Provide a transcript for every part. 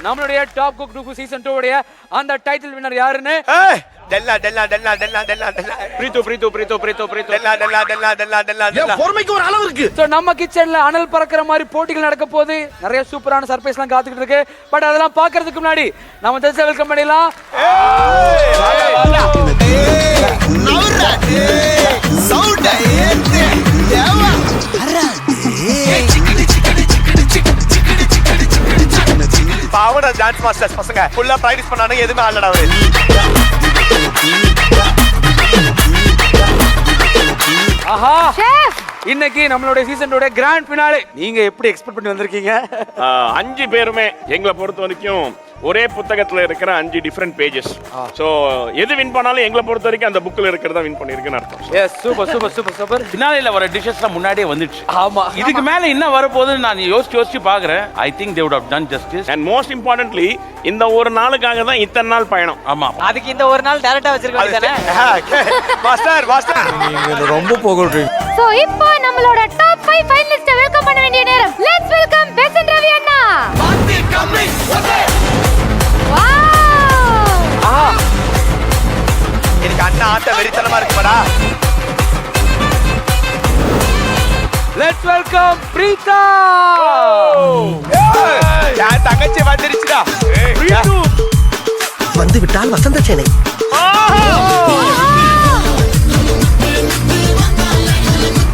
நம்மளுடைய top cook two season 2 உடைய அந்த டைட்டில் வின்னர் யாருன்னு டெல்லா பொறுமைக்கு ஒரு அளவு இருக்கு. சோ நம்ம கிச்சன்ல அனல் பறக்கிற மாதிரி போட்டிகள் நடக்க போகுது. நிறைய சூப்பரான சர்ப்ரைஸ்லாம் காத்துக்கிட்டு இருக்கு. பட் அதெல்லாம் பார்க்கிறதுக்கு முன்னாடி நம்ம ஜட்ஜ் வெல்கம் பண்ணிடலாம். பாவட டான்ஸ் மாஸ்டர்ஸ் பசங்க ஃபுல்லா பிராக்டீஸ் பண்ணானே எதுமே ஆடலடா அவரு. ஆஹா இன்னைக்கு நம்மளுடைய சீசன் 2 கிராண்ட் ஃபினாலே நீங்க எப்படி எக்ஸ்பெக்ட் பண்ணி வந்திருக்கீங்க? 5 பேருமே எங்களை பொறுத்த வரைக்கும் ஒரே புத்தகத்துல இருக்கிற 5 டிஃபரெண்ட் பேஜஸ். சோ எது வின் பண்ணாலும் எங்களை பொறுத்த வரைக்கும் அந்த புக்ல இருக்கிறத வின் பண்ணிருக்குன்னு அர்த்தம். Yes super super super super. ஃபினாலேல வர டிஷஸ்லாம் முன்னாடியே வந்துச்சு. ஆமா இதுக்கு மேல என்ன வர போகுதுன்னு நான் யோசிச்சு பாக்குறேன். I think they would have done justice and most importantly இந்த ஒரு நாளுக்காக தான் இத்தனை நாள் பயணம். ஆமா அதுக்கு இந்த ஒரு நாள் டைரக்டா வச்சிருக்க வேண்டியதானே. மாஸ்டர் நீங்க ரொம்ப போகறீங்க. சோ இப்போ நம்மளோட டாப் 5 ஃபைனலிஸ்ட் வெல்கம் பண்ண வேண்டிய நேரம். லெட்ஸ் வெல்கம் பெசன்ட் ரவி அண்ணா. எனக்கு அண்ணா ஆட்ட வெறித்தனமா இருக்குடா. Let's welcome Preetha. நான் தங்கச்சி வந்துருச்சுடா. வந்து விட்டால் வசந்த சேனை.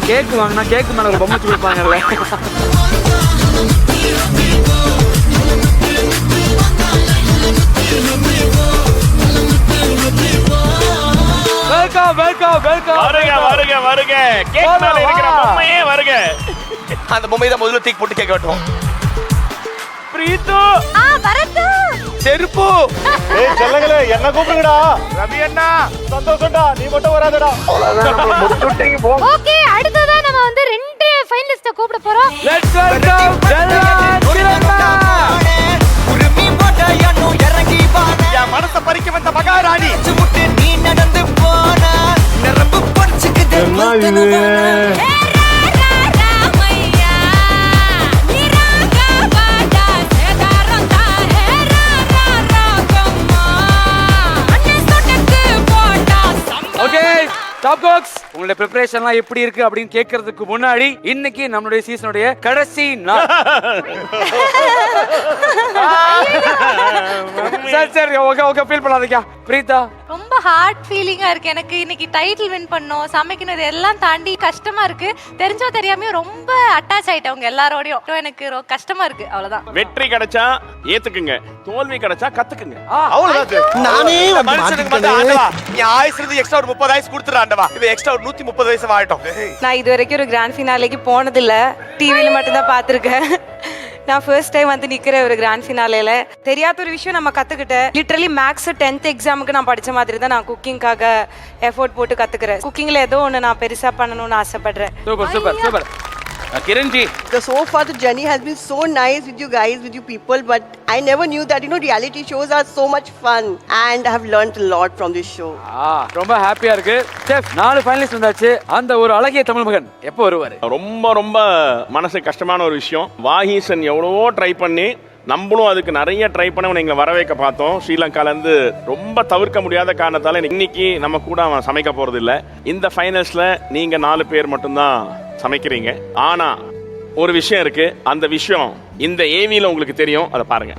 கேக் வாங்கினா கேக் மேல ஒரு பொம்மை கொடுப்பாங்கல்ல. Welcome welcome welcome. வருக கேக் மேல இருக்கிற பொம்மையே வருக. அந்த பொம்மையை தான் முதல்ல தூக்கி போட்டு கேக்க வெட்டுவோம். பிரீத்து வரது செருப்பு. ஏய் செல்லங்களே என்ன கூப்பிடுங்கடா. ரவி அண்ணா சந்தோஷம்டா நீ மட்டும் வராதடா. ஓகே அடுத்ததா நம்ம வந்து 2 ஃபைனலிஸ்ட கூப்பிட போறோம். லெட்ஸ் வெல்கம் உருமி போட்டாயனோ இறங்கி வாடா. என் மனச பறிக்க வந்த மகாராணி. சுமுட்டு நீ நடந்து போனா நரம்பு பறிச்சுக்குது. ஓகே டாப் குக்ஸ் உங்களுடைய ப்ரிப்பரேஷன்லாம் எப்படி இருக்கு அப்படின்னு கேட்கறதுக்கு முன்னாடி இன்னைக்கு நம்மளுடைய சீசனுடைய கடைசி நாள். சரி ஓகே ஃபீல் பண்ணாதீங்க. பிரீதா ரொம்ப ஹார்ட் ஃபீலிங்கா இருக்கு எனக்கு. இன்னைக்கு டைட்டில் வின் பண்ணோம், சமைக்கணும், இதெல்லாம் தாண்டி கஷ்டமா இருக்கு. தெரிஞ்சோ தெரியாம ரொம்ப அட்டாச் ஆயிட்டவங்க எல்லாரோடையும். எனக்கு கஷ்டமா இருக்கு அவ்வளவுதான். வெற்றி கிடைச்சா ஏத்துக்குங்க, தோல்வி கிடைச்சா கத்துக்குங்க. அவ்வளவுதான். நானே மனுஷனுக்கு மட்டும் ஆண்டவா நீ ஆயுசு இருந்து எக்ஸ்ட்ரா ஒரு 30 வயசு கொடுத்துற ஆண்டவா. இது எக்ஸ்ட்ரா ஒரு 130 வயசு வாழட்டும். நான் இது வரைக்கும் ஒரு கிராண்ட் ஃபினாலேக்கு போனதில்ல. டிவில மட்டும் தான் பாத்துருக்கேன். நான் ஃபர்ஸ்ட் டைம் வந்து நிக்கிறேன் ஒரு கிராண்ட் ஃபினாலேல. தெரியாத ஒரு விஷயம் நம்ம கத்துக்கிட்டேன். லிட்டரலி மேக்ஸ் 10th எக்ஸாமுக்கு நான் படிச்ச மாதிரி தான் நான் குக்கிங்காக எஃபோர்ட் போட்டு கத்துக்கிறேன். குக்கிங்ல ஏதோ ஒன்று நான் பெருசா பண்ணணும்னு ஆசைப்படுறேன். Super Kiranji So far the journey has been so nice with you guys, with you people, but I never knew that reality shows are so much fun and I have learned a lot from this show. ரொம்ப ஹாப்பியா இருக்கு. Chef 4 finalist வந்தாச்சு. அந்த ஒரு அழகிய தமிழ் மகன் எப்போ வருவாரு? ரொம்ப மனசு கஷ்டமான ஒரு விஷயம். வாஹீசன் எவ்வளவோ ட்ரை பண்ணி நம்மளும் அதுக்கு நிறைய ட்ரை பண்ண எங்களை வர வைக்க பார்த்தோம். ஸ்ரீலங்காலேருந்து ரொம்ப தவிர்க்க முடியாத காரணத்தால இன்னைக்கு நம்ம கூட அவன் சமைக்க போறது இல்லை. இந்த ஃபைனல்ஸ்ல நீங்க 4 பேர் மட்டும்தான் சமைக்கிறீங்க. ஆனா ஒரு விஷயம் இருக்கு. அந்த விஷயம் இந்த ஏவில உங்களுக்கு தெரியும். அதை பாருங்க.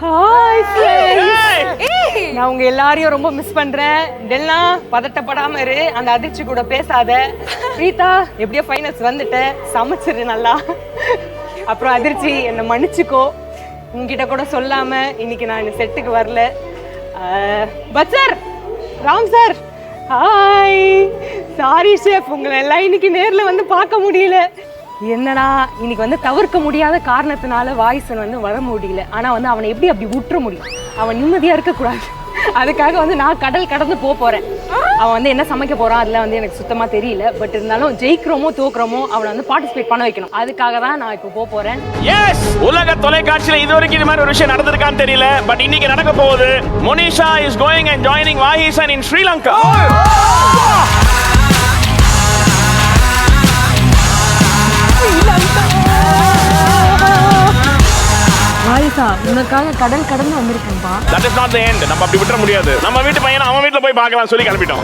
நான் உங்க எல்லாரையும் ரொம்ப மிஸ் பண்றேன். டெல்லா பதட்டப்படாம இரு, அந்த அதிர்ச்சி கூட பேசாத. பிரீதா எப்படியோ ஃபைனல்ஸ் வந்துட்ட, சமைச்சிரு நல்லா. அப்புறம் அதிர்ச்சி என்னை மன்னிச்சுக்கோ. உங்ககிட்ட கூட சொல்லாம இன்னைக்கு நான் இந்த செட்டுக்கு வரல. But sir, Ram sir, hi. Sorry chef, உங்களை எல்லாம் இன்னைக்கு நேர்ல வந்து பார்க்க முடியல. என்னடா இன்னைக்கு வந்து தவிர்க்க முடியாத காரணத்தினால வாய்ஸன் வந்து வர முடியல. ஆனா வந்து அவனை எப்படி அப்படி விட்டுற முடியும்? அவன் நிம்மதியா இருக்கக்கூடாது. அதுக்காக வந்து நான் கடல் கடந்து போறேன். அவன் வந்து என்ன சமைக்க போறான் அதுல வந்து எனக்கு சுத்தமா தெரியல. பட் இருந்தாலும் ஜெயிக்கிறோமோ தோக்குறோமோ அவனை வந்து பார்ட்டிசிபேட் பண்ண வைக்கணும். அதுக்காக தான் நான் இப்போ போறேன். எஸ், உலக தொலைக்காட்சியில இதுவரைக்கும் இது மாதிரி ஒரு விஷயம் நடந்திருக்கான்னு தெரியல. பட் இன்னைக்கு நடக்க போகுது. Monisha is going and joining Vaheesan in Sri Lanka. வாயிசா உனக்காக கடல் கடந்து வந்திருக்கேன்பா. That is not the end. நம்ம அப்படி விட்டுற முடியாது. நம்ம வீட்டு பையனை அவன் வீட்டுல போய் பார்க்கலாம் சொல்லி கிளம்பிட்டோம்.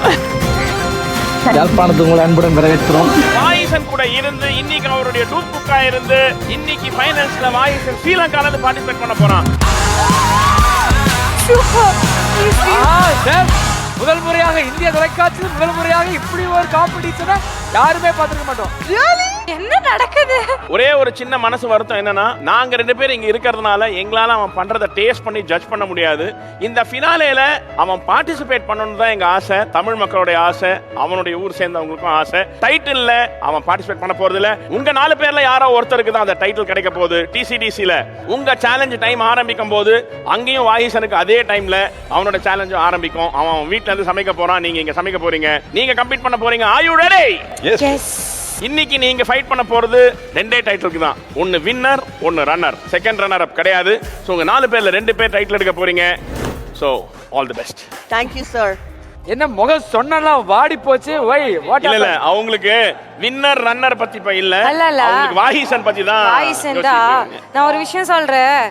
யாழ்ப்பாணத்து உங்களை அன்புடன் வரவேற்கிறோம். வாயிசன் கூட இருந்து இன்னைக்கு அவருடைய டூப் புக்கா இருந்து இன்னைக்கு ஃபைனல்ஸ்ல வாயிசன் ஸ்ரீலங்கால இருந்து பார்ட்டிசிபேட் பண்ண போறான். முதல் முறையாக இந்திய தொலைக்காட்சியில் முதல் முறையாக இப்படி ஒரு காம்படிஷனை யாருமே பார்த்திருக்க மாட்டோம். என்ன நடக்குது? ஒரே ஒரு சின்ன மனசு வருத்தம் என்னன்னா, நாங்க 2 பேர் இங்க இருக்கிறதுனால எங்களால அவன் பண்றத டேஸ்ட் பண்ணி ஜட்ஜ் பண்ண முடியாது. இந்த ஃபினாலேல அவன் பார்ட்டிசிபேட் பண்ணணும் தான் எங்க ஆசை, தமிழ் மக்களுடைய ஆசை, அவனுடைய ஊர் சேர்ந்தவங்களுக்கும் ஆசை. டைட்டில்ல அவன் பார்ட்டிசிபேட் பண்ண போறது இல்ல. உங்க 4 பேர்ல யாரோ ஒருத்தருக்கு தான் அந்த டைட்டில் கிடைக்க போகுது. டிசிடிசில உங்க சேலஞ்ச் டைம் ஆரம்பிக்கும் போது அங்கேயும் வாயிசனுக்கு அதே டைம்ல அவனோட சேலஞ்சும் ஆரம்பிக்கும். அவன் வீட்ல இருந்து சமைக்க போறான், நீங்க இங்க சமைக்க போறீங்க, நீங்க கம்ப்ளீட் பண்ண போறீங்க. Are you ready? எஸ். இன்னைக்கு நீங்க ஃபைட் பண்ண போறது 2 டைட்டிலுக்கு தான். ஒன்னு வின்னர், ஒன்னு ரன்னர். செகண்ட் ரன்னர் அப் கிடையாது. சோ உங்க 4 பேர்ல 2 பேர் டைட்டில் எடுக்க போறீங்க. So all the best. Thank you, sir. என்ன முகம் சொன்னலாம் வாடி போச்சு. வை வாட் இல்ல அவங்களுக்கு வின்னர் ரன்னர் பத்தி இப்ப இல்ல. அல்ல. அவங்களுக்கு வாஹிசன் பத்தி தான். வாஹிசன் தான். நான் ஒரு விஷயம் சொல்றேன்.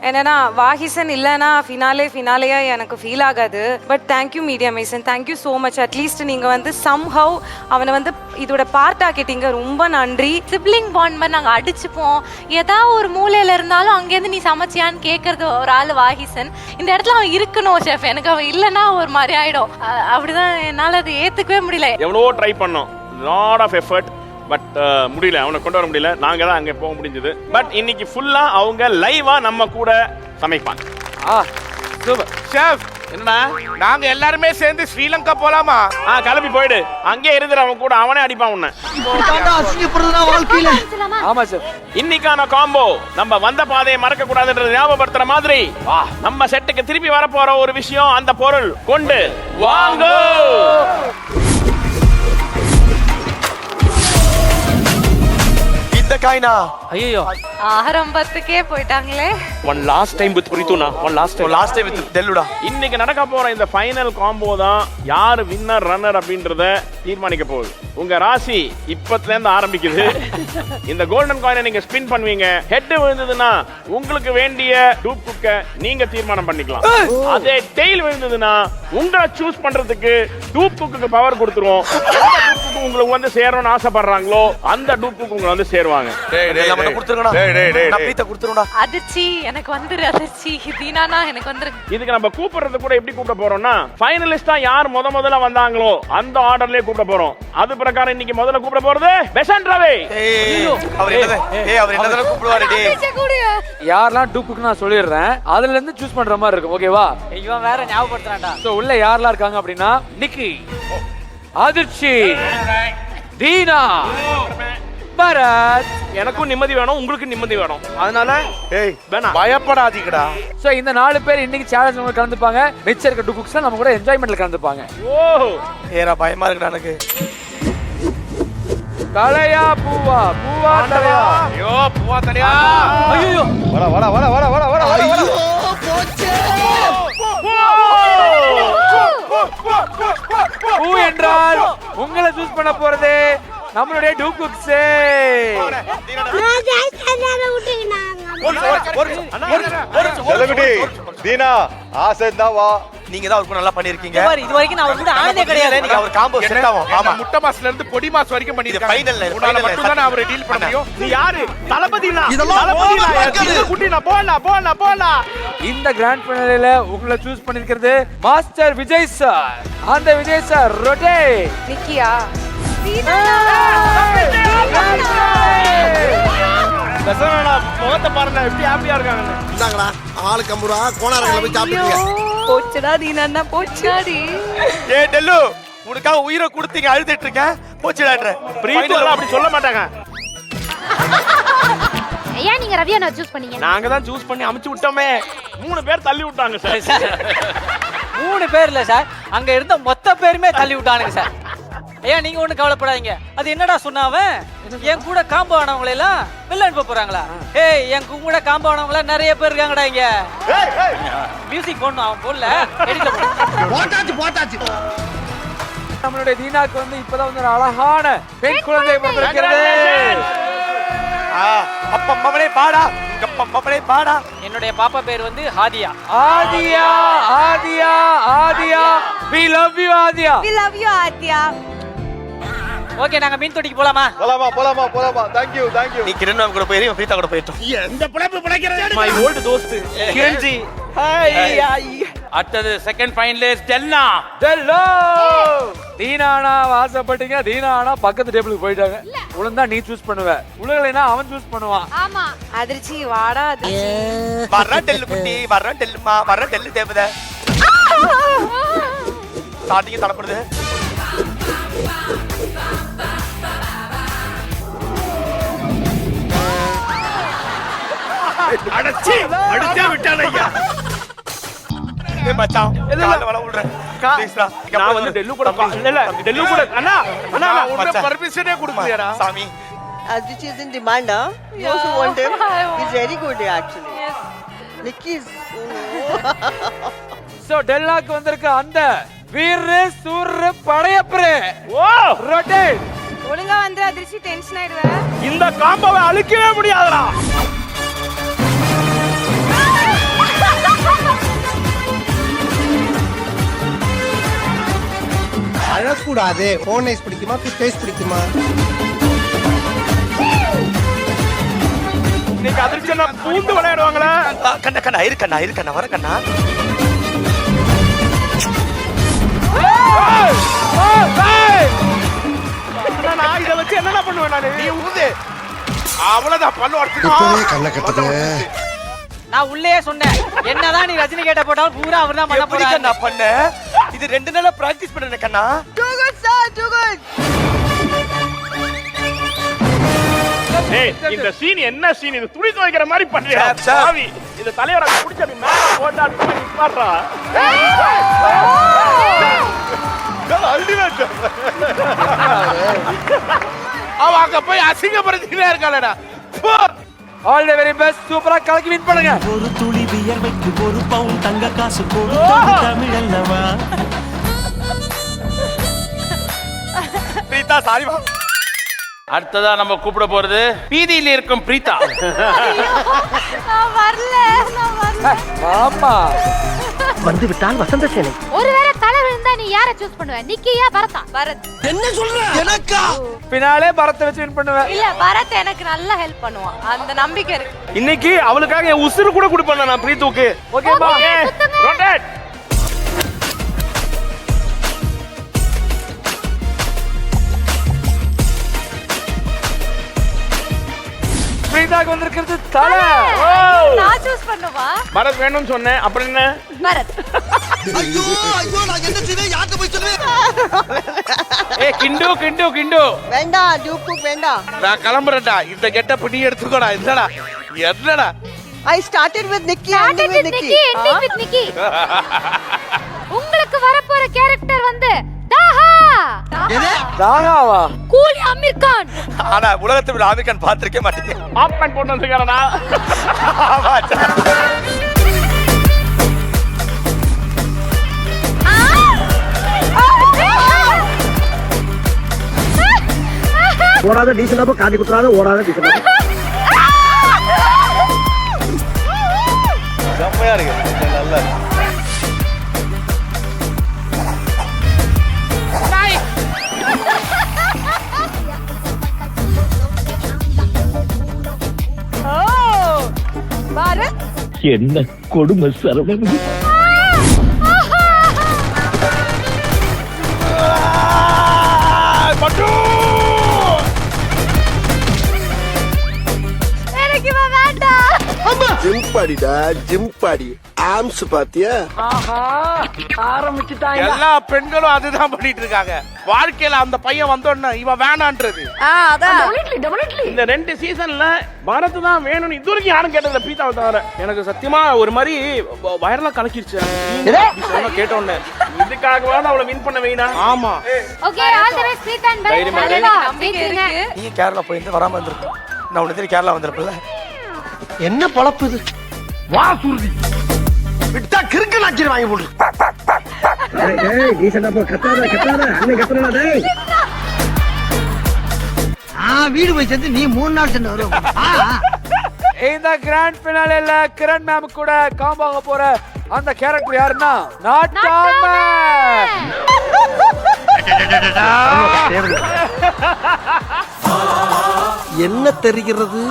என்னன்னா வாஹிசன் இல்லைன்னா ஃபினாலேயா எனக்கு ஃபீல் ஆகாது. But thank you media Mason, thank you so much. At least நீங்கள் வந்து சம்ஹவ் அவனை வந்து இதோட பார்ட் ஆக்கிட்டீங்க. ரொம்ப நன்றி. சிப்ளிங் பாண்ட் மாதிரி நாங்கள் அடிச்சுப்போம். ஏதாவது ஒரு மூலையில இருந்தாலும் அங்கேருந்து நீ சமைச்சியான்னு கேட்கறது ஒரு ஆள் வாஹிசன். இந்த இடத்துல அவன் இருக்கணும் ஷெஃப். எனக்கு அவன் இல்லைன்னா ஒரு மாதிரி ஆயிடும். அப்படிதான் என்னால் அதை ஏற்றுக்கவே முடியல. எவ்வளவோ ட்ரை பண்ணோம், லாட் ஆஃப் எஃபர்ட். பட் முடியல, அவனை கொண்டு வர முடியல. நாங்க தான் அங்கே போக முடிஞ்சது. பட் இன்னைக்கு ஃபுல்லா அவங்க லைவா நம்ம கூட சமைப்பாங்க. சூப்பர் ஷெஃப், என்னடா நாங்க எல்லாருமே சேர்ந்து ஸ்ரீலங்கா போலாமா? கிளம்பி போயிடு. அங்கே இருந்துரு, அவன் கூட அவனே அடிப்பான் உன்னை. அசிங்கப்படுறதுனா வாழ்க்கையில. ஆமா சார். இன்னைக்கான காம்போ நம்ம வந்த பாதையை மறக்க கூடாதுன்றது ஞாபகப்படுத்துற மாதிரி நம்ம செட்டுக்கு திருப்பி வர போற ஒரு விஷயம், அந்த பொருள் கொண்டு வாங்க. இந்த காய்னா ஐயோ ஆரம்பத்துக்கே போயிட்டாங்களே. ஒன் லாஸ்ட் டைம் வித் புரித்துனா, one last time. Last time with டெல்லுடா. இன்னைக்கு நடக்க போற இந்த ஃபைனல் காம்போ தான் யார் வின்னர் ரன்னர் அப்படின்றத தீர்மானிக்க போகுது. உங்க ராசி இப்பத்துல இருந்து ஆரம்பிக்குது. இந்த கோல்டன் காயினை நீங்க ஸ்பின் பண்ணுவீங்க. ஹெட் விழுந்ததுன்னா உங்களுக்கு வேண்டிய டூப் குக்க நீங்க தீர்மானம் பண்ணிக்கலாம். அதே டெயில் விழுந்ததுன்னா உங்களை சூஸ் பண்றதுக்கு டூப் குக்கு பவர் கொடுத்துருவோம். உங்களுக்கு வந்து சேரணும்னு ஆசைப்படுறாங்களோ அந்த டூப் குக்கு உங்களை வந்து சேருவாங்க. அதிர்ச்சி எனக்கு வந்துரு. அதிர்ச்சி தீனானா எனக்கு வந்துரு. இதுக்கு நம்ம கூப்பிடுறது கூட எப்படி கூப்பிட போறோம்னா, ஃபைனலிஸ்டா யார் முதல்ல வந்தாங்களோ அந்த ஆர்டர்லயே கூப்பிட போறோம். அது பிரகாரம் இன்னைக்கு முதல்ல கூப்பிட போறது பெசன்ட் ரவி. அவர் என்னதெல்லாம் கூப்பிடுவாரு டேய். யாரெல்லாம் டூப்புக்கு நான் சொல்லிடுறேன், அதுல இருந்து சூஸ் பண்ற மாதிரி இருக்கும். ஓகேவா? இவன் வேற ஞாபகப்படுத்துறான்டா. சோ உள்ள யாரெல்லாம் இருக்காங்க அப்படின்னா, நிக்கி, அதிர்ச்சி, தீனா, பரத். எனக்கும் நிம்மதி வேணும், உங்களுக்கு நிம்மதி வேணும். அதனால ஏய் வேணாம், பயப்படாதீங்கடா. சோ இந்த 4 பேர் இன்னைக்கு சேலஞ்ச் கலந்துப்பாங்க. மிச்சம் இருக்க டூப்புக்ஸ் நம்ம கூட என்ஜாய்மெண்ட்ல கலந்துப்பாங்க. ஓ ஏரா பயமா இருக்குடா எனக்கு. தலையா பூவா, பூவா தலையா. ஐயோ பூவா தலையா. ஐயோ ஐயோ போச்சே. பூ என்றால் உங்களை சூஸ் பண்ண போறது நம்மளுடைய டூப்புக்ஸ். தீனா ஆசை தான் வா. நீங்க தான் அவருக்கு நல்லா பண்ணிருக்கீங்க. இது வரைக்கும் நான் கூட ஆனதே கிடையாது. நீங்க அவர் காம்போ செட் ஆகும். ஆமா, முட்டை மாஸ்ல இருந்து பொடி மாஸ் வரைக்கும் பண்ணிருக்காங்க. ஃபைனல்ல உன்னால மட்டும் தான் அவரை டீல் பண்ண முடியும். நீ யாரு? தளபதினா? இதெல்லாம் தளபதினா? குட்டினா போலாம். இந்த கிராண்ட் ஃபைனல்ல உங்களை சூஸ் பண்ணிருக்கிறது மாஸ்டர் விஜய் சார். அந்த விஜய் சார் ரொட்டே. நிக்கியா? முகத்தை பாருங்க எப்படி ஹாப்பியா இருக்காங்க. இந்தாங்கடா ஆளு கம்புரா கோணாரங்கள போய் சாப்பிடுங்க. போச்சுடா தீனா, போச்சுடாடி. ஏ டெல்லு, உனக்காக உயிரை கொடுத்தீங்க, அழுதுட்டு இருக்கேன். போச்சுடான்ற. பிரீத்தெல்லாம் அப்படி சொல்ல மாட்டாங்க. ஏன் நீங்க ரவியா நான் சூஸ் பண்ணீங்க? நாங்க தான் சூஸ் பண்ணி அமுச்சு விட்டோமே. 3 பேர் தள்ளி விட்டாங்க சார். 3 பேர் இல்ல சார், அங்க இருந்த மொத்த பேருமே தள்ளி விட்டானுங்க சார். ஏன் நீங்க ஒண்ணு கவலைப்படாதீங்க. அது என்னடா சொன்னாவன், என் கூட காம்போ ஆனவங்களை எல்லாம் வெளில அனுப்ப போறாங்களா? ஏய், என் கூட காம்போ ஆனவங்கள நிறைய பேர் இருக்காங்கடா இங்க. மியூசிக் போடணும், அவன் போடல. போட்டாச்சு. நம்மளுடைய தீனாக்கு வந்து இப்பதான் வந்து ஒரு அழகான பெண் குழந்தை பிறந்திருக்கிறது. அப்பா மகனே பாடா. மாப்பிளே பாடா. என்னுடைய பாப்பா பேர் வந்து ஹாதியா. ஆதியா ஆதியா ஆதியா we love you Adhia. We love you Adhya. Okay நாங்க மீன் தொட்டிக்கு போலாமா? போலாமா thank you நீ கிரண் மேம் கூட போயிரு, பிரீதா கூட போயிட்டோம். இந்த பிழைப்பு பிழைக்கிறது my old தோஸ்து கேஞ்சி. அடுத்தது செகண்ட் ஃபைனலிஸ்ட் டெல்னா. ஹலோ தீனானா வாசப்பட்டீங்க. தீனானா பக்கத்து டேபிளுக்கு போயிட்டாங்க. உளுந்தா நீ சூஸ் பண்ணுவ, உலகலைனா அவன் சூஸ் பண்ணுவான். ஆமா அதிர்ச்சி வாடா அதிர்ச்சி. வர்ற டெல்லு குட்டி, வர்ற டெல்லுமா, வர்ற டெல்லு தேவதை. ஸ்டார்டிங் தடப்படுது. அடச்சி அடிச்சா விட்டானே ஐயா. ஏய் மச்சான், கால்ல வல விடுறேன். ப்ளீஸ் டா. நான் வந்து டெல்லு கூட இல்ல டெல்லு கூட அண்ணா அண்ணா நான் உன்ன பர்மிஷனே கொடுக்கலையடா. சாமி. Aditi is in demand, huh? You also want him? He's very good, actually. Nikki is. So டெல்லாக்கு வந்திருக்க அந்த வீர சூர படையப்பரே. ஓ ரொட்டேட். ஒழுங்கா வந்து அதிர்ச்சி டென்ஷன் ஆயிடுவேன். இந்த காம்போவை அழிக்கவே முடியாதுடா. அழக்கூடாது. போன் நைஸ் பிடிக்குமா ஃபேஸ் பிடிக்குமா? இன்னைக்கு அதிர்ச்சி பூந்து விளையாடுவாங்களா? கண்ணா இருக்கண்ணா வர கண்ணா. நான் இதை வச்சு என்னென்ன பண்ணுவேன் நானு? நீ ஊது. அவ்வளவுதான் பல்லு இப்பவே அடிச்சுக்கோ. கண்ணை கட்டுது. நான் உள்ளே சொன்னேன் என்னதான் நீ ரஜினி கேட்ட போட்டாலும் பூரா அவர்தான் பண்ண எப்படி போறாரு. கண்ணா பண்ண? இது 2 நாளா பிராக்டீஸ் பண்ணேன் கண்ணா. Too good, sir. Too good. ஏய் இந்த சீன் என்ன சீன்? இது துணி துவைக்கிற மாதிரி பண்றியா? சார். சாவி இந்த தலைவரை புடிச்சு அப்படி மேல போட்டா போய் நிப்பாட்றா. அல்டிமேட். அவ அங்க போய் அசிங்கப்படுத்திட்டே இருக்காளடா. All the very best. சூப்பரா கலக்கி வின் பண்ணுங்க. ஒரு துளி வியர்வைக்கு ஒரு பவுன் தங்க காசு கொடுத்தது தமிழ் அல்லவா? பிரீதா சாரி மா. அடுத்ததா நம்ம கூப்பிட போறது பீதியில் இருக்கும் பிரீதா. நான் வரல. ஆமா வந்து விட்டால் வசந்த சேனை. ஒருவேளை தலை விழுந்தா நீ யாரை சூஸ் பண்ணுவ? நிக்கியா பரதா? பரத். என்ன சொல்ற? எனக்கா? பினாலே பரத்தை வச்சு வின் பண்ணுவேன். இல்ல பரத் எனக்கு நல்லா ஹெல்ப் பண்ணுவான், அந்த நம்பிக்கை இருக்கு. இன்னைக்கு அவளுக்காக என் உசுறு கூட கொடுப்பேன் நான் பிரீத்துக்கு. ஓகேமா? Okay, சுத்துங்க. ரொட்டேட். பிரீதாக்கு வந்திருக்கிறது தலை. நான் சூஸ் பண்ணுவா? பரத் வேணும்னு சொன்னேன். அப்புறம் என்ன? பரத். ஐயோ நான் என்ன செய்வேன்? யார்கிட்ட போய் சொல்லுவேன்? ஏய் கிண்டு. Venda, do cook Venda. நான் கிளம்புறேன்டா. இந்த கெட்டப் நீ எடுத்துக்கோடா. என்னடா? I started with Nikki, ending with Nikki. Ending with Nikki. உங்களுக்கு வரப்போற கேரக்டர் வந்து தாஹா. தாகாவா? கூலி அமீர் கான். ஆனா உலகத்துல ஆமீர் கான் பாத்திருக்கே மாட்டீங்க. ஆஃப் பேண்ட் போட்டு வந்துருக்காரடா. ஆமா. ஓடாத டீசலாப்ப காட்டி குத்துறாத. ஓடாத டீசலாப்ப. செம்மையா இருக்கு. நல்லா இருக்கு. பரத். என்ன கொடுமை சரவணன். எனக்கு இவன் வேண்டாம். ஜிம்பாடிடா ஜிம்பாடி. ஆம்ஸ் பாத்தியா? எல்லா பெண்களும் அதுதான் பண்ணிட்டு இருக்காங்க. வாழ்க்கையில அந்த பையன் வந்தோன்னா இவன் வேணான்றது. இந்த 2 சீசன்ல பாரத் தான் வேணும்னு இதுவரைக்கும் யாரும் கேட்டதில்ல. பிரீதாவை தவிர. எனக்கு சத்தியமா ஒரு மாதிரி வயர்லாம் கலக்கிருச்சு. கேட்டோன்னே இதுக்காகவா அவளை வின் பண்ண வைனா? ஆமா. Okay all the best Preetha and தைரியமா இரு. நம்பிக்கை இருக்கு. நீ கேரளா போயிருந்து வராம வந்திருக்க. நான் உனக்கு கேரளா வந்திருப்பல. என்ன பொழப்பு இது? வா சுருதி. விட்டா கிறுக்கு நாச்சி வாங்கி போடு. ஏய் டீசலாப்ப கத்தாத. அண்ணே கத்துறடா டேய். வீடு போய் சேர்ந்து நீ 3 நாள் சென்று வருவ. இந்த கிராண்ட் ஃபினாலேல கிரண் மேம் கூட காம்போ ஆக போற அந்த கேரக்டர் யாருன்னா நாட்டாம. என்ன தெரிகிறது?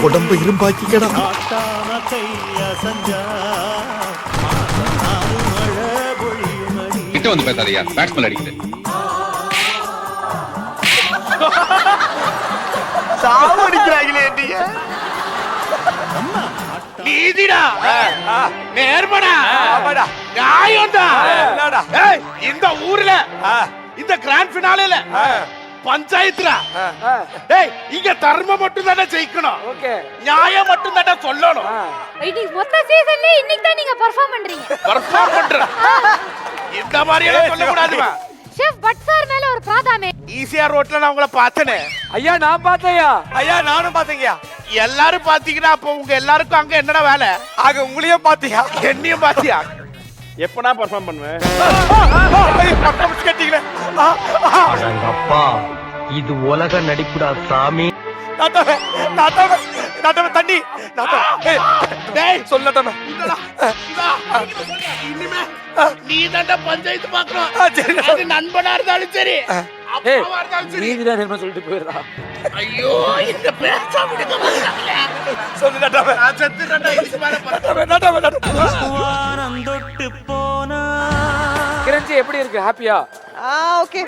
உடம்பு இரும்பாக்கிக்கடா. கிட்ட வந்து பேசாதயா, பேட்ஸ்மேன் அடிக்குது. சாவடிக்கிறாங்களே நீங்க. நீதிடா, நேர்மடா, நியாயம்டா. ஏய், இந்த ஊர்ல இந்த கிராண்ட் ஃபினாலேல பஞ்சாயத்துடா. டேய், இங்க தர்மம் மட்டும் தானே ஜெயிக்கணும். ஓகே, நியாயம் மட்டும் தானே சொல்லணும். இன்னைக்கு மொத்த சீசன்ல இன்னைக்கு தான் நீங்க பெர்ஃபார்ம் பண்றீங்க. பெர்ஃபார்ம் பண்ற இந்த மாதிரி எல்லாம் சொல்ல கூடாதுமா. ஷெஃப் பட் சார் மேல ஒரு பிராதாமே. ஈசிஆர் ரோட்ல நான் உங்களை பார்த்தனே. ஐயா நான் பார்த்தேயா. ஐயா நானும் பாத்தீங்கயா. எல்லாரும் பாத்தீங்கன்னா அப்ப உங்க எல்லாருக்கும் அங்க என்னடா வேலை? ஆக உங்களையும் பாத்தியா? என்னையும் பாத்தியா? எப்படா பெர்ஃபார்ம் பண்ணுவேன்? பர்ஃபார்மன்ஸ் கேட்டீங்களே. அப்பா, இது உலக நடிப்புடா சாமி. நாட்டாம நாட்டாம நாட்டாம தண்ணி நாட்டாம. டேய் சொல்லட்டாம. இனிமே நீ தான்டா பஞ்சாயத்து பாக்கணும். அது நண்பனா இருந்தாலும் சரி, அப்பாவா இருந்தாலும் சரி. நீதிதான் என்ன சொல்லிட்டு போயிடுறா. ஐயோ, இந்த பேச விடுங்க. சொல்லு நாட்டாம. நான் செத்துறேன்டா இதுக்கு மேல நாட்டாம நாட்டாம நாட்டாம. கிரன்ச்சி எப்படி இருக்கு? ஹாப்பியா? Okay.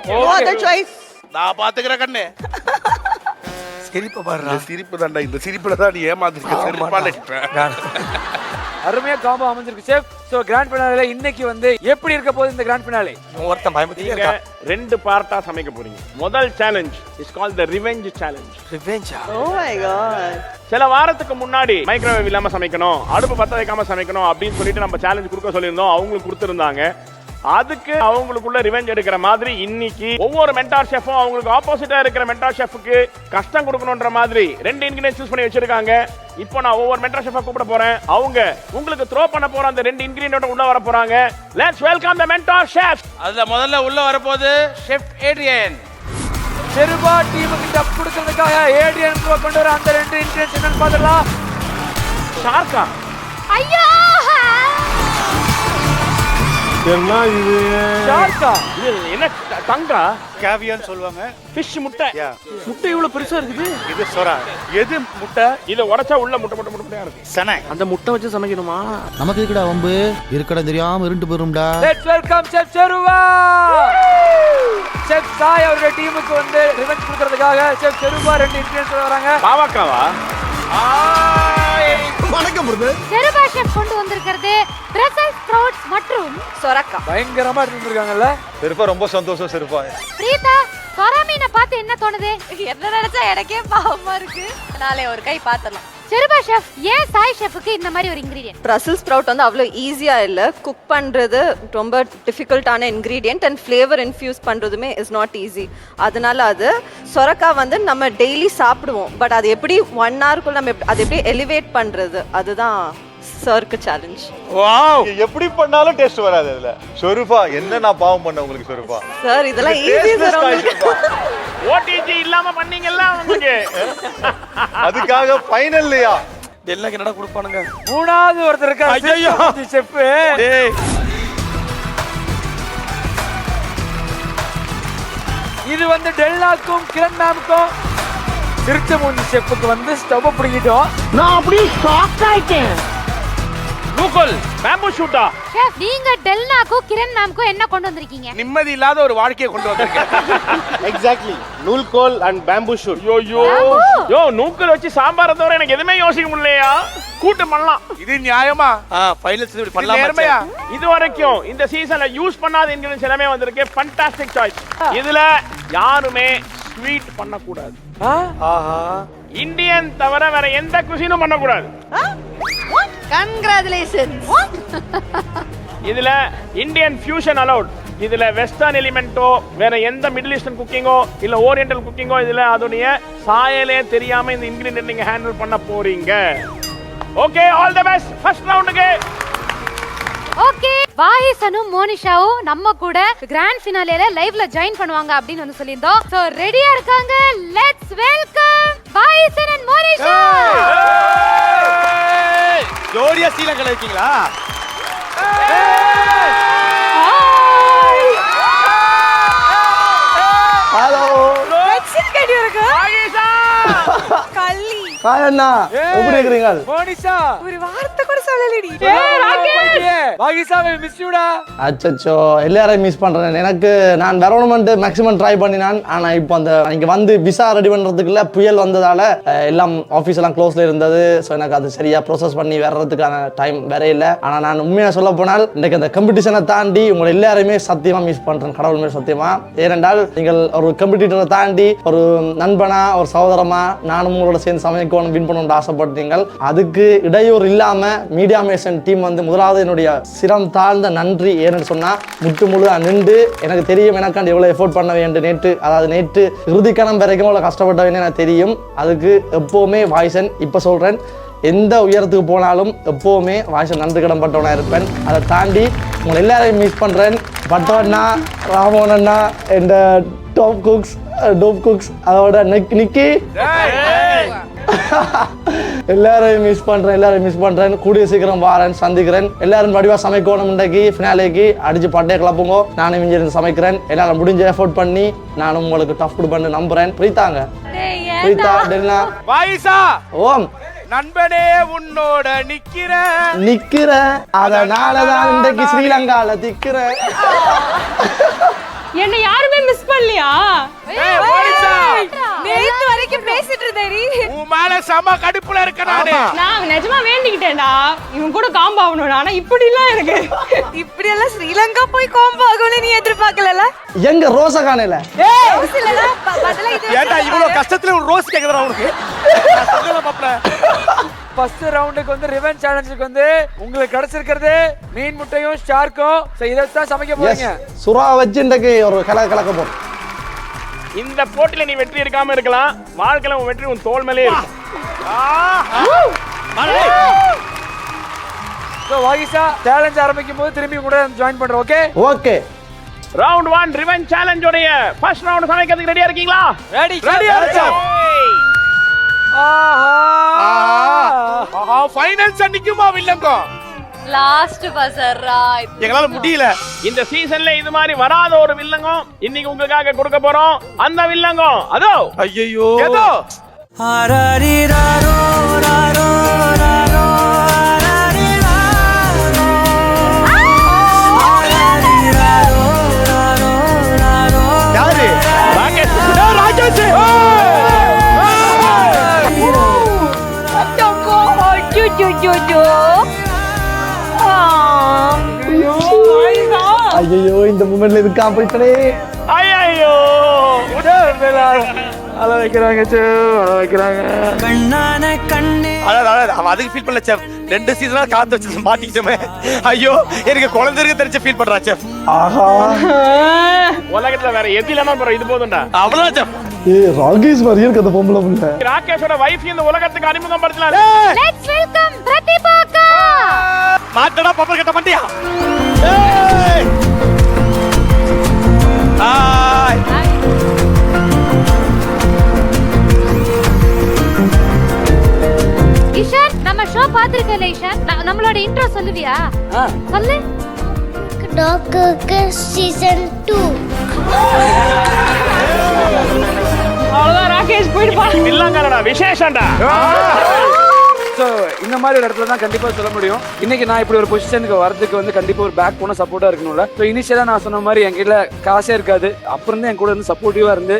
No other choice. நான் பாத்துக்கிறேன் கண்ணே. சிரிப்பு பாடுறா. இந்த சிரிப்பு தான்டா, இந்த சிரிப்புல தான் நீ ஏமாந்துருக்க. சிரிப்பால அருமையா காம்போ அமைஞ்சிருக்கு ஷெஃப். சோ கிராண்ட் ஃபினாலே இன்னைக்கு வந்து எப்படி இருக்க போகுது இந்த கிராண்ட் ஃபினாலே? ஒருத்தன் பயமுறுத்திட்டே நீங்க இருக்கான். 2 பார்ட்டா சமைக்க போறீங்க. முதல் challenge is called the revenge challenge. ரிவெஞ்சா? Oh my god. சில வாரத்துக்கு முன்னாடி மைக்ரோவேவ் இல்லாம சமைக்கணும், அடுப்பு பத்த வைக்காம சமைக்கணும் அப்படின்னு சொல்லிட்டு நம்ம சேலஞ்ச் கொடுக்க சொல்லியிருந்தோம். அவங்களுக்கு கொடுத்திருந்தாங்க. அதுக்கு அவங்களுக்குள்ள ரிவெஞ்ச் எடுக்கிற மாதிரி இன்னைக்கு ஒவ்வொரு மென்டார் ஷெஃபும் அவங்களுக்கு ஆப்போசிட்டா இருக்கிற மென்டார் ஷெஃப்க்கு கஷ்டம் கொடுக்கணும்ன்ற மாதிரி 2 இன்கிரிடியன்ட் சூஸ் பண்ணி வச்சிருக்காங்க. இப்போ நான் ஒவ்வொரு மென்டார் ஷெஃபை கூப்பிட போறேன். அவங்க உங்களுக்கு த்ரோ பண்ண போற அந்த 2 இன்கிரிடியன்ட் உள்ள வர போறாங்க. Let's welcome the mentor chef. அதுல முதல்ல உள்ள வரப்போகுது ஷெஃப் ஏட்ரியன். செருபா டீமுக்கு டப் கொடுக்கிறதுக்காக ஏடியன் ப்ரோ கொண்டு வர அந்த 2 இன்கிரிடியன்ட்ஸ் என்னன்னு பார்த்தலாம். ஷார்க்கா? ஐயோ, என்ன இது? ஷார்க்கா? இது என்ன தங்கா? கேவியர்னு சொல்லுவாங்க. ஃபிஷ் முட்டை. முட்டை இவ்வளவு பெருசா இருக்குது. இது சொரா. எது முட்டை? இத உடைச்சா உள்ள முட்டையா இருக்கு. சனை. அந்த முட்டை வச்சு சமைக்கணுமா? நமக்கு இருக்கடா வம்பு, இருக்கடா தெரியாம இருண்டு போயிரும்டா. லெட்ஸ் வெல்கம் செஃப் செருவா. செஃப் சாய் அவருடைய டீமுக்கு வந்து ரிவெஞ்ச் கொடுக்கிறதுக்காக செஃப் செருவா 2 இன்கிரிடியன்ட்ஸ் வராங்க. பாவக்காவா? வணக்கம் பிரதர். செருபா ஷெஃப் கொண்டு வந்திருக்கிறது பிரசல் ஸ்ப்ரவுட்ஸ் மற்றும் சொரக்கா. பயங்கரமா எடுத்துருக்காங்கல்ல. சிரிப்பா ரொம்ப சந்தோஷம் சிரிப்பா. பிரீதா, சொரா மீனை பார்த்து என்ன தோணுது? என்ன நினைச்சா எனக்கே பாவமா இருக்கு. நாளை ஒரு கை பார்த்தலாம். செருபா ஷெஃப், ஏன் சாய் ஷெஃப்க்கு இந்த மாதிரி ஒரு இன்கிரிடியன்ட்? பிரசல் ஸ்ப்ரவுட் வந்து அவ்வளோ ஈஸியாக இல்லை. குக் பண்ணுறது ரொம்ப டிஃபிகல்ட்டான இன்க்ரீடியன்ட் அண்ட் ஃப்ளேவர் இன்ஃப்யூஸ் பண்ணுறதுமே இஸ் நாட் ஈஸி. அதனால அது சொரக்காய் வந்து நம்ம டெய்லி சாப்பிடுவோம். பட் அது எப்படி 1 ஹவருக்குள்ள நம்ம அது எப்படி எலிவேட் பண்ணுறது, அதுதான் சருக்கு சேலஞ்ச். வாவ், எப்படி பண்ணாலும் டேஸ்ட் வராது அதுல. சொருபா, என்ன நான் பாவம் பண்ண உங்களுக்கு சொருபா? சார் இதெல்லாம் ஈஸி சார். ஓடிஜி இல்லாம பண்ணீங்கல்ல உங்களுக்கு. அதுக்காக ஃபைனல்லையா எல்லாம் என்னடா கொடுப்பானுங்க? மூணாவது ஒருத்தர் இருக்காரு. ஐயோ செஃப். டேய், இது வந்து டெல்லாக்கும் கிரண் மேமுக்கும் திருச்சமுன் செஃப்புக்கு வந்து ஸ்டவ் பிடிக்கிட்டோம். நான் அப்படியே ஷாக் ஆயிட்டேன். நூக்கல் பேம்பு ஷூட்டா? ஷெஃப், நீங்க டெல்னாக்கும் கிரண் மேம்க்கும் என்ன கொண்டு வந்திருக்கீங்க? நிம்மதி இல்லாத ஒரு வாழ்க்கையை கொண்டு வந்திருக்கேன். எக்ஸாக்ட்லி. நூல்கோல் அண்ட் பேம்பு ஷூட். யோ நூக்கல் வச்சு சாம்பார் தவிர எனக்கு எதுவுமே யோசிக்க முடியலையா? கூட்டு பண்ணலாம். இது நியாயமா? ஃபைனல்ஸ் இப்படி பண்ணலாமா? நேர்மையா? இது வரைக்கும் இந்த சீசன்ல யூஸ் பண்ணாத இன்கிரிடியன்ட்ஸ் எல்லாமே வந்திருக்கு. Fantastic choice. இதுல யாருமே ஸ்வீட் பண்ண கூடாது. ஆஹா, இந்தியன் தவிர வேற எந்த குசினும் பண்ண கூடாது. Congratulations. இதுல இந்தியன் ஃபியூஷன் அலௌட். இதுல வெஸ்டர்ன் எலிமெண்டோ வேற எந்த மிடில் ஈஸ்டர்ன் குக்கிங்கோ இல்ல ஓரியண்டல் குக்கிங்கோ இதுல அதோடைய சாயலே தெரியாம இந்த இன்கிரிடியன்ட் நீங்க ஹேண்டில் பண்ண போறீங்க. Okay, all the best. First ரவுண்டுக்கு ஓகே, வாஹிசனும் மோனிஷாவும் நம்ம கூட கிராண்ட் ஃபினாலேல லைவ்ல ஜாயின் பண்ணுவாங்க அப்படின்னு வந்து சொல்லியிருந்தோம். சோ ரெடியா இருக்காங்க? Let's welcome Vaheesan and Monisha. ஜோடியா ஸ்ரீலங்கால இருக்கீங்களா? ஹலோ கடி இருக்கு கள்ளி காயண்ணா எப்படி இருக்கீங்க? மோனிஷா ஒரு வார்த்தை கூட சொல்லலடி. வாகிசாவை மிஸ் யூடா. அச்சச்சோ, எல்லாரையும் மிஸ் பண்றேன். எனக்கு நான் வரணுமெண்ட் மேக்ஸிமம் ட்ரை பண்ணினான். ஆனா இப்போ அந்த இங்க வந்து விசா ரெடி பண்றதுக்குள்ள புயல் வந்ததால எல்லாம் ஆஃபீஸ் எல்லாம் க்ளோஸ்ல இருந்தது. ஸோ எனக்கு அது சரியா ப்ரோசஸ் பண்ணி வர்றதுக்கான டைம் வேற இல்லை. ஆனா நான் உண்மையா சொல்ல போனால் இன்னைக்கு அந்த காம்படிஷனை தாண்டி உங்களை எல்லாருமே சத்தியமா மிஸ் பண்றேன், கடவுள் மேல் சத்தியமா. ஏனென்றால் நீங்கள் ஒரு காம்படிட்டரை தாண்டி ஒரு நண்பனா ஒரு சகோதரமா நானும் உங்களோட சேர்ந்து சமயக்கோணம் வின் பண்ணணும்னு ஆசைப்பட்டீங்கள். அதுக்கு இடையூறு இல்லாம மீடியா மேசன் டீம் வந்து முதலாவது என்னுடைய சிரம் தாழ்ந்த நன்றி. ஏன்னு சொன்னா முழு நின்று எனக்கு தெரியும் எனக்காண்டி எவ்வளவு எஃபோர்ட் பண்ண வேண்டும். நேற்று இறுதிக்கணம் வரைக்கும் எவ்வளவு கஷ்டப்பட்ட வேண்டும் எனக்கு தெரியும். அதுக்கு எப்பவுமே வாய்சன் இப்ப சொல்றேன், எந்த உயரத்துக்கு போனாலும் எப்பவுமே வாய்சன் நன்றி கடன் பட்டவனா இருப்பேன். அதை தாண்டி உங்களை எல்லாரையும் மிஸ் பண்றேன். பட்டவண்ணா, ராமோன் அண்ணா, இந்த டோப் குக்ஸ் அதோட நிக்கி எல்லாரையும் மிஸ் பண்றேன். கூடிய சீக்கிரம் வாரேன், சந்திக்கிறேன். எல்லாரும் வடிவா சமைக்கணும். இன்றைக்கு ஃபினாலேக்கு அடிச்சு பட்டே கிளப்புங்க. நானும் இங்க சமைக்கிறேன். எல்லாரும் முடிஞ்ச எஃபோர்ட் பண்ணி நானும் உங்களுக்கு டஃப் கொடுப்பேன்னு நம்புறேன். பிரீத்தாங்க, பிரீத்தா, டெல்னா, வாயிசா, ஓம் நண்பனே உன்னோட நிக்கிறேன். அதனாலதான் இன்றைக்கு ஸ்ரீலங்கால திக்கிறேன். என்ன யாருமே மிஸ் பண்ணலையா? நேத்து வரைக்கும் பேசிட்டு இருந்தேடி. உன் மேல செம கடுப்புல இருக்க நானு. நான் நிஜமா வேண்டிக்கிட்டேன்டா இவன் கூட காம்போ ஆகணும். ஆனா இப்படி எல்லாம் இருக்கு. இப்படி எல்லாம் ஸ்ரீலங்கா போய் காம்போ ஆகும்னு நீ எதிர்பார்க்கல. எங்க ரோச காணல? ஏண்டா இவ்வளவு கஷ்டத்துல ஒரு ரோஸ் கேக்குறா உனக்கு? ஃபர்ஸ்ட் ரவுண்டுக்கு வந்து ரிவெஞ்ச் சேலஞ்சுக்கு வந்து உங்களுக்கு கிடைச்சிருக்கிறது மீன் முட்டையும் ஷார்க்கும். இதை தான் சமைக்க போறீங்க. சுறா வச்சு இன்றைக்கு ஒரு கலக்க போறோம். இந்த போட்டியில நீ வெற்றி எடுக்காம இருக்கலாம், வாழ்க்கையில உன் வெற்றி உன் தோள் மேலே இருக்கும். வாகிசா சேலஞ்ச் ஆரம்பிக்கும் போது திரும்பி கூட ஜாயின் பண்றோம். Okay okay. Round 1 revenge challenge உடைய ஃபர்ஸ்ட் ரவுண்ட் சமைக்கிறதுக்கு ரெடியா இருக்கீங்களா? ரெடியா இருக்கோம். ஃபைனல்ஸ் நிக்குமா வில்லங்கோ? Last buzzer right. எங்களால முடியல. இந்த சீசன்ல இது மாதிரி வராத ஒரு வில்லங்கம் இன்னைக்கு உங்களுக்காக கொடுக்க போறோம். அந்த வில்லங்கம் அதோ. ஐயோ ஏதோ ஆராரிராரோ ராரோ ராரோ ஆராரிராரோ ஆராரிராரோ ராரோ ராரோ. யாரு? ராகேஷ். ராகேஷ். ஐயோ இந்த மூமெண்ட்ல இருக்கா போயிட்டே. ஐயோ அழ வைக்கிறாங்க கண்ணான கண்ணே. அவன் அதுக்கு ஃபீல் பண்ணல செஃப். 2 சீசனா காத்து வச்சு மாட்டிக்கிட்டோமே. ஐயோ எனக்கு குழந்தை இருக்கு தெரிஞ்ச ஃபீல் பண்றா செஃப். ஆஹா, உலகத்துல வேற எது இல்லாம போற இது போதும்டா. அவ்வளவுதான் செஃப். ராகேஷ் மாதிரி இருக்கு அந்த பொம்பளை புள்ள. ராகேஷோட வைஃப் இந்த உலகத்துக்கு அறிமுகப்படுத்தலாம். லெட்ஸ் வெல்கம் பிரதிபா அக்கா. மாட்டடா பப்பர் கட்ட மாட்டியா? ஹாய். இஷான், நம்ம ஷோ பாத்துர்க்கல இஷான். நம்மளோட இன்ட்ரோ சொல்லுவியா? சொல்லு. டாக்குக்கு சீசன் 2. அவ்வளவுதான் ராகேஷ் போயிடுப்பா. வில்லங்கடா விசேஷம்டா. ஸோ இந்த மாதிரி ஒரு இடத்துல தான் கண்டிப்பாக சொல்ல முடியும். இன்னைக்கு நான் இப்படி ஒரு பொசிஷனுக்கு வரதுக்கு வந்து கண்டிப்பாக ஒரு பேக் போன சப்போர்ட்டாக இருக்கணும்ல. ஸோ இனிஷியலாக நான் சொன்ன மாதிரி என்கிட்ட காசே இருக்காது. அப்புறம் தான் என் கூட வந்து சப்போர்ட்டிவாக இருந்து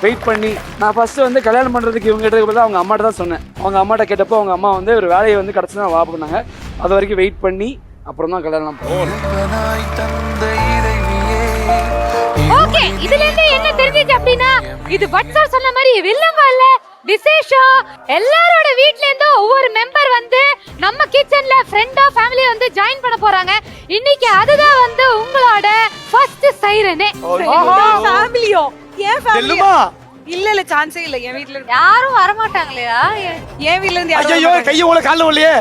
வெயிட் பண்ணி நான் ஃபர்ஸ்ட் வந்து கல்யாணம் பண்ணுறதுக்கு இவங்க கிட்ட பதிலாக அவங்க அம்மாட்ட தான் சொன்னேன். அவங்க அம்மாட்ட கேட்டப்போ அவங்க அம்மா வந்து ஒரு வேலையை வந்து கிடச்சி தான் வா பண்ணாங்க. அது வரைக்கும் வெயிட் பண்ணி அப்புறம் தான் கல்யாணம் பண்ணோம். ஓகே, இதுல இருந்து என்ன தெரிஞ்சுச்சு அப்படின்னா இது பட்சர் சொன்ன மாதிரி வில்லங்க இல்ல, விசேஷம். எல்லாரோட வீட்ல இருந்து ஒவ்வொரு மெம்பர் வந்து நம்ம கிச்சன்ல ஃப்ரெண்டா ஃபேமிலி வந்து ஜாயின் பண்ண போறாங்க. இன்னைக்கு அதுதான் வந்து உங்களோட ஃபர்ஸ்ட் சைரனே. ஃபேமிலியோ? ஏன் ஃபேமிலியோ? இல்ல சான்ஸே இல்ல. என் வீட்ல யாரும் வர மாட்டாங்களா? என் வீட்ல இருந்து ஐயோ கைய ஓல கால்ல ஓலையே.